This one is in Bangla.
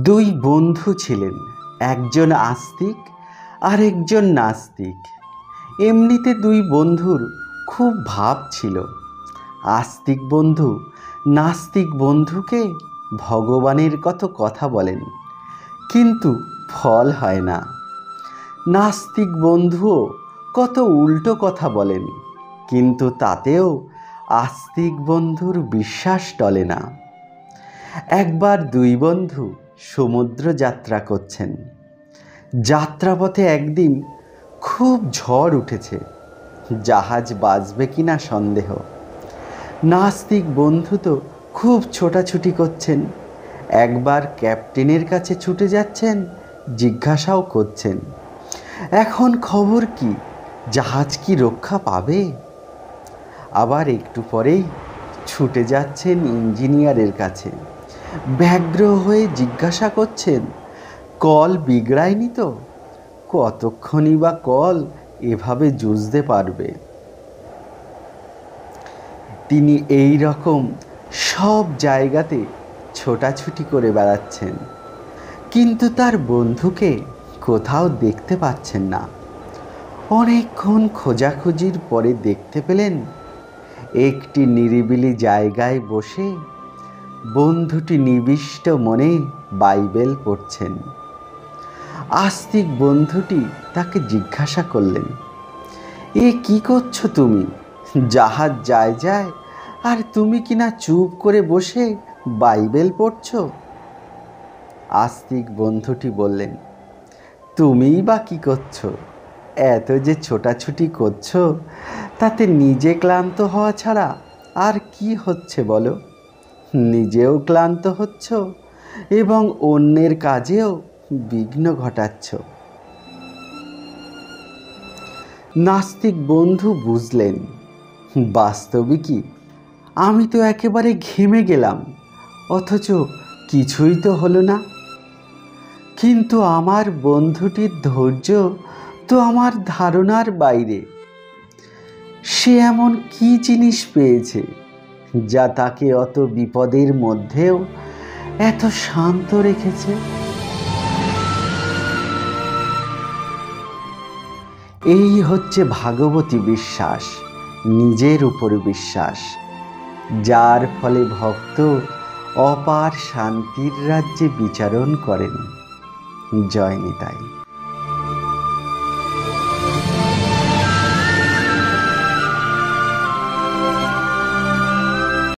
দুই বন্ধু ছিলেন, একজন আস্তিক আর একজন নাস্তিক। এমনিতে দুই বন্ধুর খুব ভাব ছিল। আস্তিক বন্ধু নাস্তিক বন্ধুকে ভগবানের কত কথা বলেন, কিন্তু ফল হয় না। নাস্তিক বন্ধুও কত উল্টো কথা বলেন, কিন্তু তাতেও আস্তিক বন্ধুর বিশ্বাস টলে না। একবার দুই বন্ধু সমুদ্র যাত্রা করছেন। যাত্রাপথে একদিন খুব ঝড় উঠেছে, জাহাজ বাঁচবে কিনা সন্দেহ। নাস্তিক বন্ধু তো খুব ছোটাছুটি করছেন, একবার ক্যাপ্টেনের কাছে ছুটে যাচ্ছেন, জিজ্ঞাসাও করছেন, এখন খবর কি, জাহাজ কি রক্ষা পাবে? আবার একটু পরেই ছুটে যাচ্ছেন ইঞ্জিনিয়ারের কাছে, ব্যগ্র হয়ে জিজ্ঞাসা করছেন, কল বিগড়ায়নি তো? কতক্ষণই বা কল এভাবে জুঝতে পারবে? তিনি এই রকম সব জায়গাতে ছোটাছুটি করে বেড়াচ্ছেন, কিন্তু তার বন্ধুকে কোথাও দেখতে পাচ্ছেন না। অনেকক্ষণ খোঁজাখুঁজির পরে দেখতে পেলেন একটি নিরিবিলি জায়গায় বসে বন্ধুটি নিবিষ্ট মনে বাইবেল পড়ছেন। আস্তিক বন্ধুটি তাকে জিজ্ঞাসা করলেন, এ কি করছো তুমি? জাহাজ যায় যায় আর তুমি কিনা চুপ করে বসে বাইবেল পড়ছো? আস্তিক বন্ধুটি বললেন, তুমিই বা কি করছো? এত যে ছোটাছুটি করছো, তাতে নিজে ক্লান্ত হওয়া ছাড়া আর কি হচ্ছে বলো? নিজেও ক্লান্ত হচ্ছ এবং অন্যের কাজেও বিঘ্ন ঘটাচ্ছ। নাস্তিক বন্ধু বুঝলেন, বাস্তবিকই আমি তো একেবারে ঘেমে গেলাম, অথচ কিছুই তো হলো না। কিন্তু আমার বন্ধুটির ধৈর্য তো আমার ধারণার বাইরে। সে এমন কি জিনিস পেয়েছে যা তাকে অত বিপদের মধ্যেও এত শান্ত রেখেছে? এই হচ্ছে ভাগবতী বিশ্বাস, নিজের উপর বিশ্বাস, যার ফলে ভক্ত অপার শান্তির রাজ্যে বিচরণ করেন। জয় নিতাই।